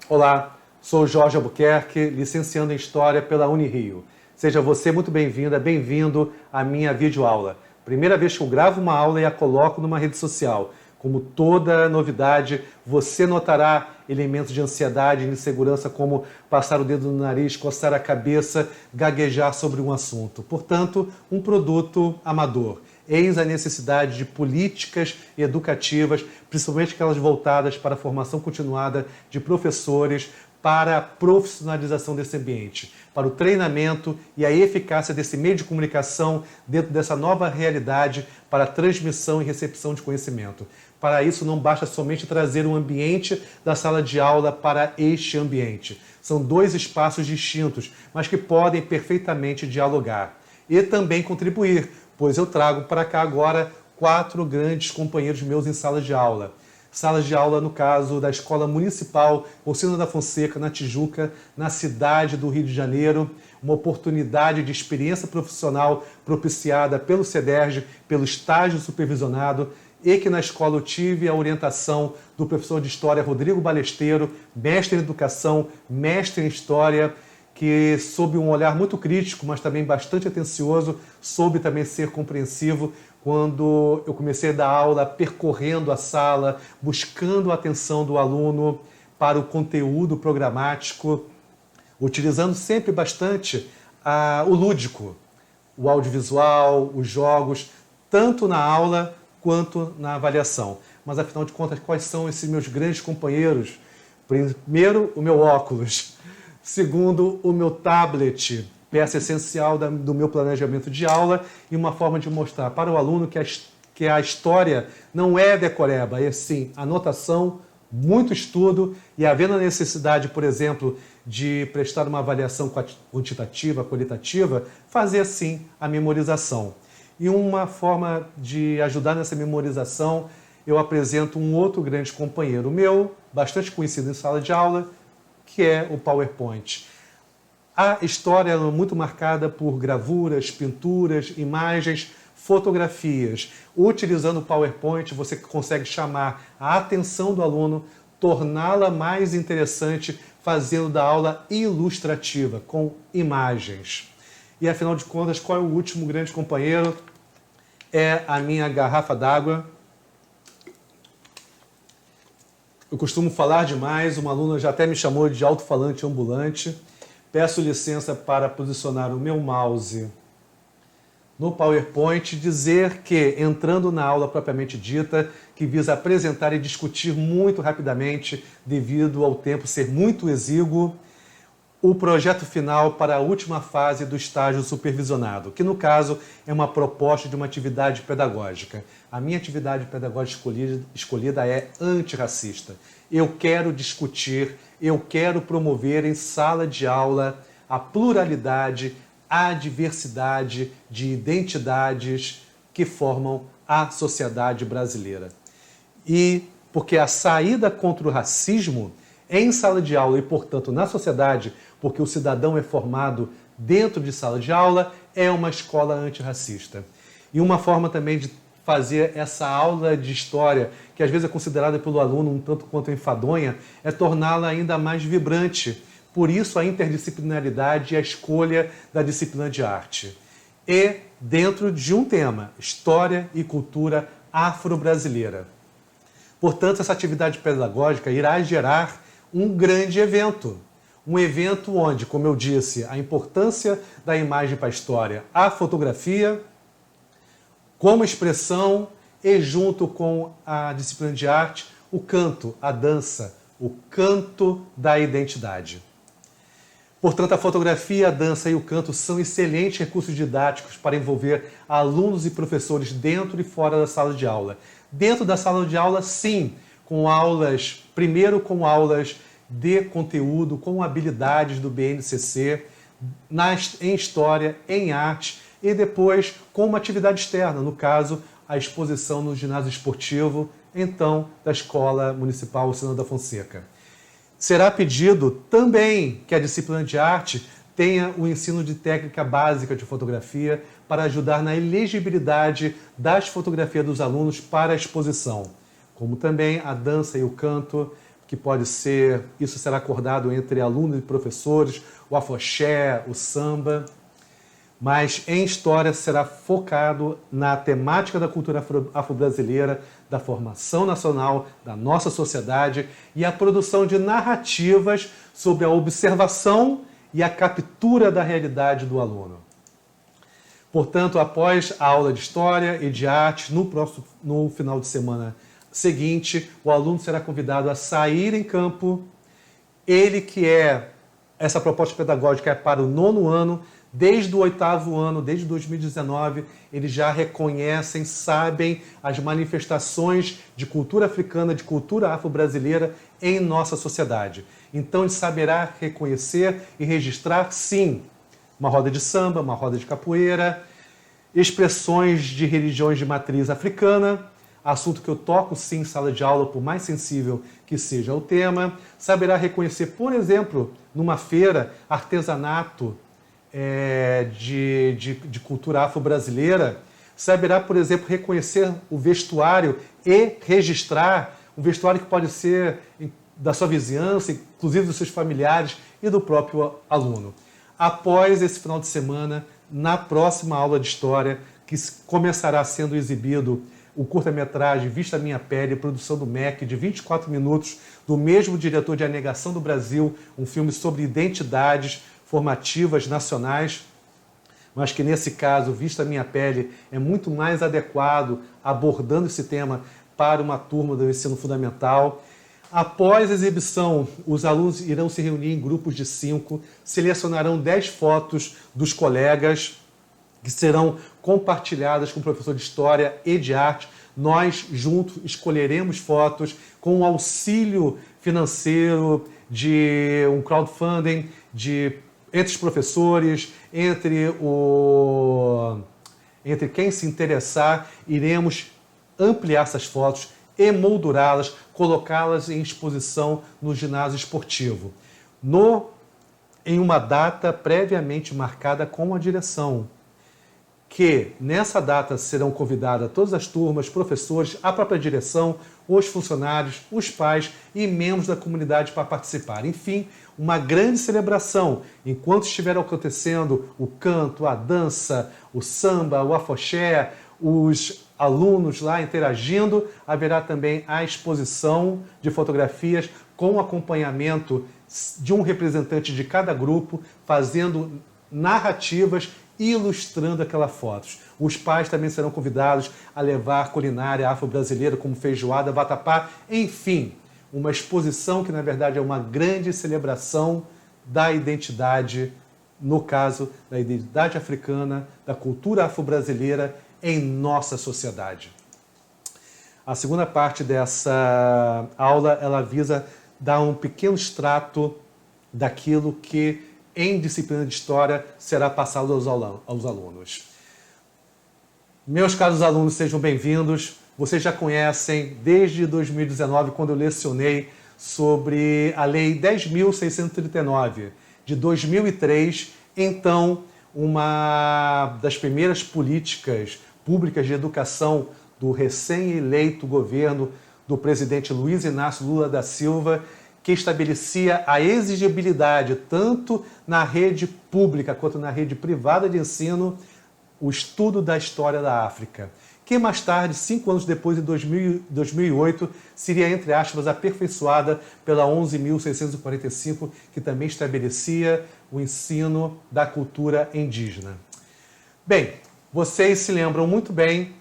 Olá, sou Jorge Albuquerque, licenciando em História pela Unirio. Seja você muito bem-vinda, bem-vindo à minha videoaula. Primeira vez que eu gravo uma aula e a coloco numa rede social. Como toda novidade, você notará elementos de ansiedade e insegurança, como passar o dedo no nariz, coçar a cabeça, gaguejar sobre um assunto. Portanto, um produto amador. Eis a necessidade de políticas educativas, principalmente aquelas voltadas para a formação continuada de professores, para a profissionalização desse ambiente, para o treinamento e a eficácia desse meio de comunicação dentro dessa nova realidade para a transmissão e recepção de conhecimento. Para isso, não basta somente trazer um ambiente da sala de aula para este ambiente. São dois espaços distintos, mas que podem perfeitamente dialogar. E também contribuir, pois eu trago para cá agora 4 grandes companheiros meus em salas de aula. Salas de aula, no caso, da Escola Municipal Ossino da Fonseca, na Tijuca, na cidade do Rio de Janeiro. Uma oportunidade de experiência profissional propiciada pelo CEDERJ, pelo estágio supervisionado, e que na escola eu tive a orientação do professor de História Rodrigo Balesteiro, mestre em Educação, mestre em História, que sob um olhar muito crítico, mas também bastante atencioso, soube também ser compreensivo quando eu comecei a dar aula percorrendo a sala, buscando a atenção do aluno para o conteúdo programático, utilizando sempre bastante o lúdico, o audiovisual, os jogos, tanto na aula quanto na avaliação. Mas, afinal de contas, quais são esses meus grandes companheiros? Primeiro, o meu óculos. Segundo, o meu tablet, peça essencial do meu planejamento de aula e uma forma de mostrar para o aluno que a história não é decoreba, é sim anotação, muito estudo e havendo a necessidade, por exemplo, de prestar uma avaliação quantitativa, qualitativa, fazer sim a memorização. E uma forma de ajudar nessa memorização, eu apresento um outro grande companheiro meu, bastante conhecido em sala de aula, que é o PowerPoint. A história é muito marcada por gravuras, pinturas, imagens, fotografias. Utilizando o PowerPoint, você consegue chamar a atenção do aluno, torná-la mais interessante, fazendo da aula ilustrativa, com imagens. E, afinal de contas, qual é o último grande companheiro? É a minha garrafa d'água. Eu costumo falar demais, uma aluna já até me chamou de alto-falante ambulante. Peço licença para posicionar o meu mouse no PowerPoint, dizer que, entrando na aula propriamente dita, que visa apresentar e discutir muito rapidamente, devido ao tempo ser muito exíguo, o projeto final para a última fase do estágio supervisionado, que no caso é uma proposta de uma atividade pedagógica. A minha atividade pedagógica escolhida é antirracista. Eu quero discutir, eu quero promover em sala de aula a pluralidade, a diversidade de identidades que formam a sociedade brasileira. E porque a saída contra o racismo em sala de aula e, portanto, na sociedade, porque o cidadão é formado dentro de sala de aula, é uma escola antirracista. E uma forma também de fazer essa aula de história, que às vezes é considerada pelo aluno um tanto quanto enfadonha, é torná-la ainda mais vibrante. Por isso, a interdisciplinaridade e a escolha da disciplina de arte. E dentro de um tema, História e Cultura Afro-Brasileira. Portanto, essa atividade pedagógica irá gerar um grande evento. Um evento onde, como eu disse, a importância da imagem para a história, a fotografia, como expressão e junto com a disciplina de arte, o canto, a dança, o canto da identidade. Portanto, a fotografia, a dança e o canto são excelentes recursos didáticos para envolver alunos e professores dentro e fora da sala de aula. Dentro da sala de aula, sim, com aulas, primeiro com aulas de conteúdo, com habilidades do BNCC, em História, em Arte, e depois com uma atividade externa, no caso, a exposição no ginásio esportivo, então, da Escola Municipal Ossino da Fonseca. Será pedido também que a disciplina de arte tenha o ensino de técnica básica de fotografia para ajudar na elegibilidade das fotografias dos alunos para a exposição, como também a dança e o canto, que pode ser, isso será acordado entre alunos e professores, o afoxé, o samba. Mas em história será focado na temática da cultura afro-brasileira, da formação nacional, da nossa sociedade e a produção de narrativas sobre a observação e a captura da realidade do aluno. Portanto, após a aula de História e de Arte, no final de semana seguinte, o aluno será convidado a sair em campo. Ele que essa proposta pedagógica é para o 9º ano, desde o 8º ano, desde 2019, eles já reconhecem, sabem as manifestações de cultura africana, de cultura afro-brasileira em nossa sociedade. Então, ele saberá reconhecer e registrar, sim, uma roda de samba, uma roda de capoeira, expressões de religiões de matriz africana, assunto que eu toco sim em sala de aula, por mais sensível que seja o tema. Saberá reconhecer, por exemplo, numa feira, artesanato de cultura afro-brasileira. Saberá, por exemplo, reconhecer o vestuário e registrar um vestuário que pode ser da sua vizinhança, inclusive dos seus familiares e do próprio aluno. Após esse final de semana, na próxima aula de História, que começará sendo exibido o curta-metragem Vista Minha Pele, produção do MEC, de 24 minutos, do mesmo diretor de A Negação do Brasil, um filme sobre identidades formativas nacionais, mas que nesse caso, Vista Minha Pele, é muito mais adequado abordando esse tema para uma turma do ensino fundamental. Após a exibição, os alunos irão se reunir em grupos de 5, selecionarão 10 fotos dos colegas que serão compartilhadas com o professor de História e de Arte. Nós, juntos, escolheremos fotos com o auxílio financeiro de um crowdfunding entre os professores, entre quem se interessar. Iremos ampliar essas fotos, emoldurá-las, colocá-las em exposição no ginásio esportivo, em uma data previamente marcada com a direção, que nessa data serão convidadas todas as turmas, professores, a própria direção, os funcionários, os pais e membros da comunidade para participar. Enfim, uma grande celebração. Enquanto estiver acontecendo o canto, a dança, o samba, o afoxé, os alunos lá interagindo, haverá também a exposição de fotografias com acompanhamento de um representante de cada grupo, fazendo narrativas e ilustrando aquelas fotos. Os pais também serão convidados a levar culinária afro-brasileira como feijoada, vatapá, enfim, uma exposição que na verdade é uma grande celebração da identidade, no caso da identidade africana, da cultura afro-brasileira em nossa sociedade. A segunda parte dessa aula, ela visa dar um pequeno extrato daquilo que, em disciplina de História, será passado aos alunos. Meus caros alunos, sejam bem-vindos. Vocês já conhecem, desde 2019, quando eu lecionei sobre a Lei 10.639, de 2003, então, uma das primeiras políticas públicas de educação do recém-eleito governo do presidente Luiz Inácio Lula da Silva, que estabelecia a exigibilidade, tanto na rede pública quanto na rede privada de ensino, o estudo da história da África, que mais tarde, 5 anos depois, em 2008, seria, entre aspas, aperfeiçoada pela 11.645, que também estabelecia o ensino da cultura indígena. Bem, vocês se lembram muito bem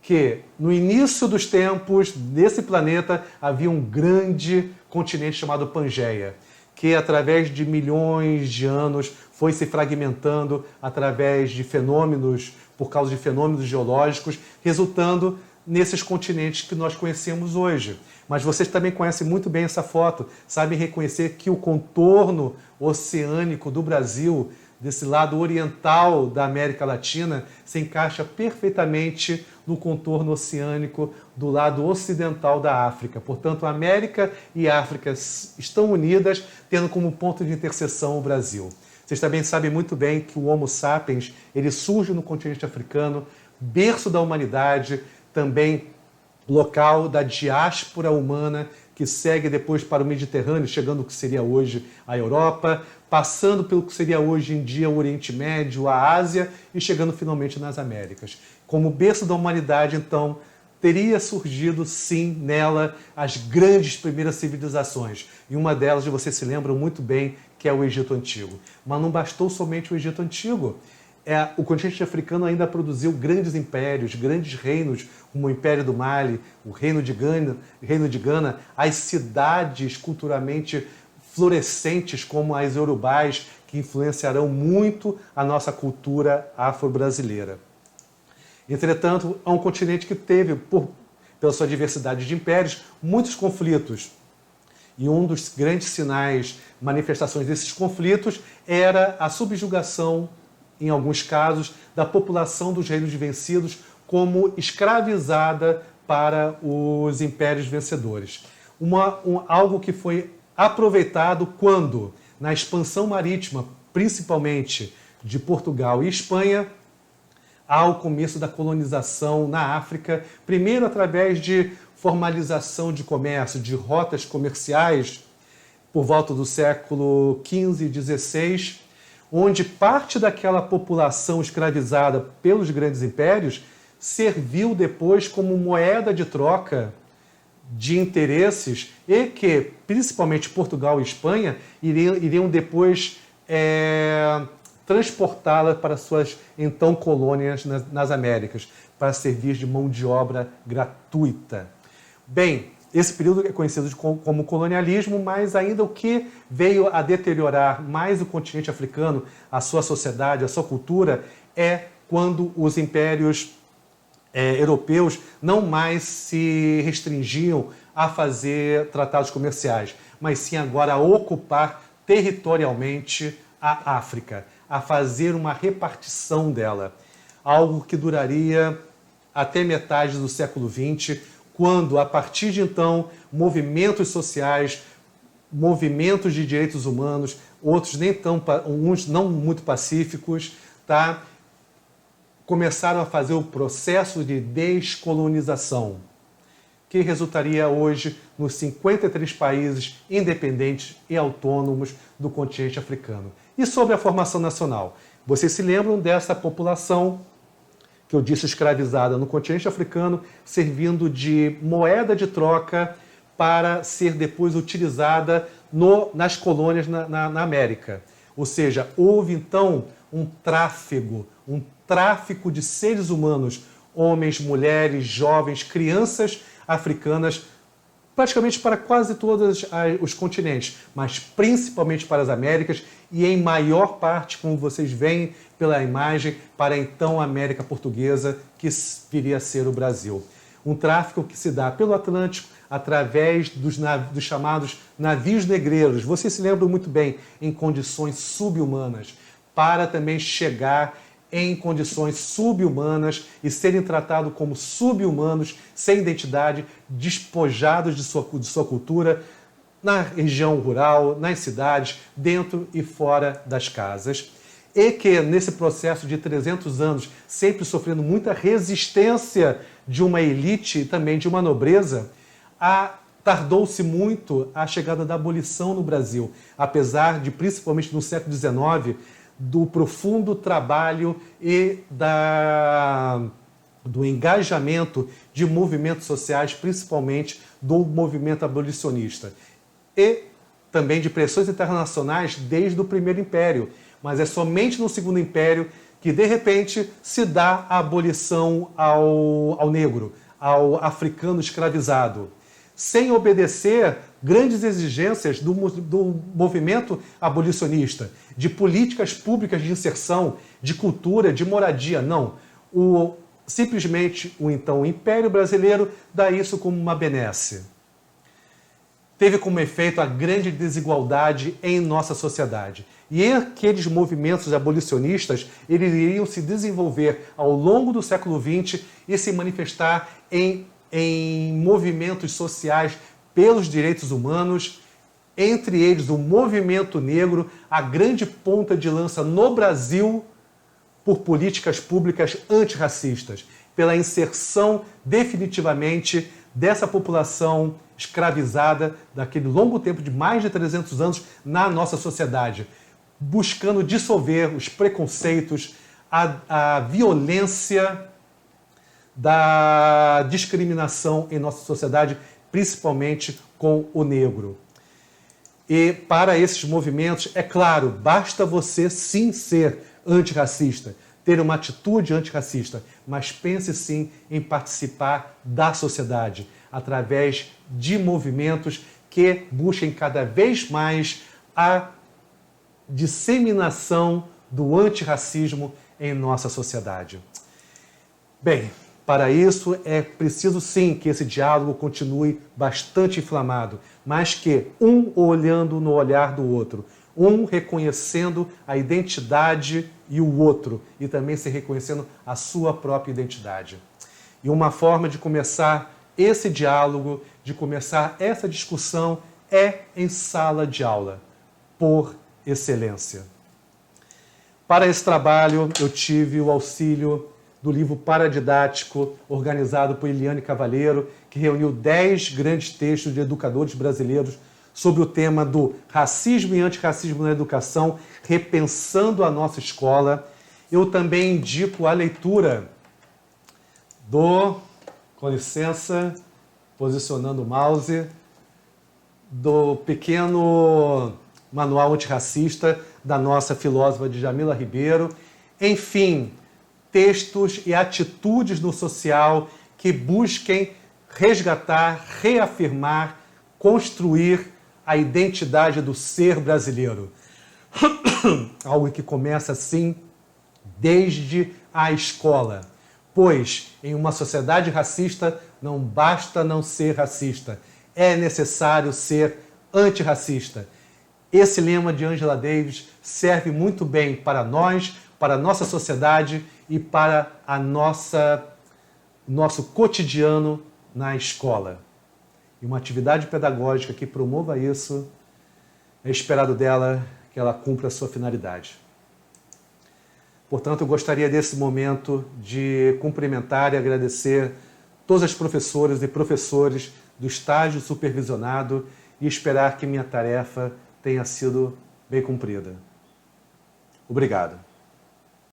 que no início dos tempos desse planeta havia um grande continente chamado Pangeia, que através de milhões de anos foi se fragmentando através de fenômenos, por causa de fenômenos geológicos, resultando nesses continentes que nós conhecemos hoje. Mas vocês também conhecem muito bem essa foto, sabem reconhecer que o contorno oceânico do Brasil, desse lado oriental da América Latina, se encaixa perfeitamente no contorno oceânico do lado ocidental da África. Portanto, a América e a África estão unidas, tendo como ponto de interseção o Brasil. Vocês também sabem muito bem que o Homo sapiens, ele surge no continente africano, berço da humanidade, também local da diáspora humana que segue depois para o Mediterrâneo, chegando ao que seria hoje a Europa, passando pelo que seria hoje em dia o Oriente Médio, a Ásia e chegando finalmente nas Américas. Como berço da humanidade, então, teria surgido, sim, nela as grandes primeiras civilizações. E uma delas, vocês se lembram muito bem, que é o Egito Antigo. Mas não bastou somente o Egito Antigo. O continente africano ainda produziu grandes impérios, grandes reinos, como o Império do Mali, o Reino de Gana, as cidades culturalmente florescentes como as iorubás, que influenciarão muito a nossa cultura afro-brasileira. Entretanto, é um continente que teve, pela sua diversidade de impérios, muitos conflitos. E um dos grandes sinais, manifestações desses conflitos, era a subjugação, em alguns casos, da população dos reinos vencidos como escravizada para os impérios vencedores. Algo que foi aproveitado quando, na expansão marítima, principalmente de Portugal e Espanha, ao começo da colonização na África, primeiro através de formalização de comércio, de rotas comerciais, por volta do século XV e XVI, onde parte daquela população escravizada pelos grandes impérios serviu depois como moeda de troca de interesses e que, principalmente Portugal e Espanha, iriam depois transportá-la para suas, então, colônias nas Américas, para servir de mão de obra gratuita. Bem, esse período é conhecido como colonialismo, mas ainda o que veio a deteriorar mais o continente africano, a sua sociedade, a sua cultura, é quando os impérios europeus não mais se restringiam a fazer tratados comerciais, mas sim agora a ocupar territorialmente a África, a fazer uma repartição dela. Algo que duraria até metade do século XX, quando, a partir de então, movimentos sociais, movimentos de direitos humanos, uns não muito pacíficos, começaram a fazer o processo de descolonização, que resultaria hoje nos 53 países independentes e autônomos do continente africano. E sobre a formação nacional? Vocês se lembram dessa população que eu disse escravizada no continente africano, servindo de moeda de troca para ser depois utilizada nas colônias na América. Ou seja, houve então um tráfico de seres humanos, homens, mulheres, jovens, crianças africanas, praticamente para quase todos os continentes, mas principalmente para as Américas e em maior parte, como vocês veem pela imagem, para então a América Portuguesa, que viria a ser o Brasil. Um tráfico que se dá pelo Atlântico através dos chamados navios negreiros. Vocês se lembram muito bem, em condições subhumanas, para também chegar em condições subhumanas e serem tratados como subhumanos, sem identidade, despojados de sua cultura, na região rural, nas cidades, dentro e fora das casas. E que, nesse processo de 300 anos, sempre sofrendo muita resistência de uma elite e também de uma nobreza, tardou-se muito a chegada da abolição no Brasil, apesar de, principalmente no século XIX, do profundo trabalho e do engajamento de movimentos sociais, principalmente do movimento abolicionista. E também de pressões internacionais desde o Primeiro Império. Mas é somente no Segundo Império que, de repente, se dá a abolição ao negro, ao africano escravizado, sem obedecer grandes exigências do movimento abolicionista, de políticas públicas de inserção, de cultura, de moradia. Não. Simplesmente o então Império Brasileiro dá isso como uma benesse. Teve como efeito a grande desigualdade em nossa sociedade. E aqueles movimentos abolicionistas, eles iriam se desenvolver ao longo do século XX e se manifestar em movimentos sociais pelos direitos humanos, entre eles o movimento negro, a grande ponta de lança no Brasil por políticas públicas antirracistas, pela inserção definitivamente dessa população escravizada daquele longo tempo de mais de 300 anos na nossa sociedade, buscando dissolver os preconceitos, a violência da discriminação em nossa sociedade, principalmente com o negro. E para esses movimentos, é claro, basta você sim ser antirracista, ter uma atitude antirracista, mas pense sim em participar da sociedade, através de movimentos que busquem cada vez mais a disseminação do antirracismo em nossa sociedade. Bem, para isso é preciso sim que esse diálogo continue bastante inflamado, mas que um olhando no olhar do outro, um reconhecendo a identidade e o outro, e também se reconhecendo a sua própria identidade. E uma forma de começar esse diálogo, de começar essa discussão é em sala de aula, por excelência. Para esse trabalho, eu tive o auxílio do livro paradidático, organizado por Eliane Cavalheiro, que reuniu 10 grandes textos de educadores brasileiros sobre o tema do racismo e antirracismo na educação, repensando a nossa escola. Eu também indico a leitura com licença, posicionando o mouse, do pequeno manual antirracista da nossa filósofa Djamila Ribeiro. Enfim, textos e atitudes no social que busquem resgatar, reafirmar, construir a identidade do ser brasileiro. Algo que começa, assim, desde a escola. Pois, em uma sociedade racista, não basta não ser racista. É necessário ser antirracista. Esse lema de Angela Davis serve muito bem para nós, para a nossa sociedade e para nosso cotidiano na escola. E uma atividade pedagógica que promova isso, é esperado dela que ela cumpra a sua finalidade. Portanto, eu gostaria desse momento de cumprimentar e agradecer todas as professoras e professores do estágio supervisionado e esperar que minha tarefa tenha sido bem cumprida. Obrigado.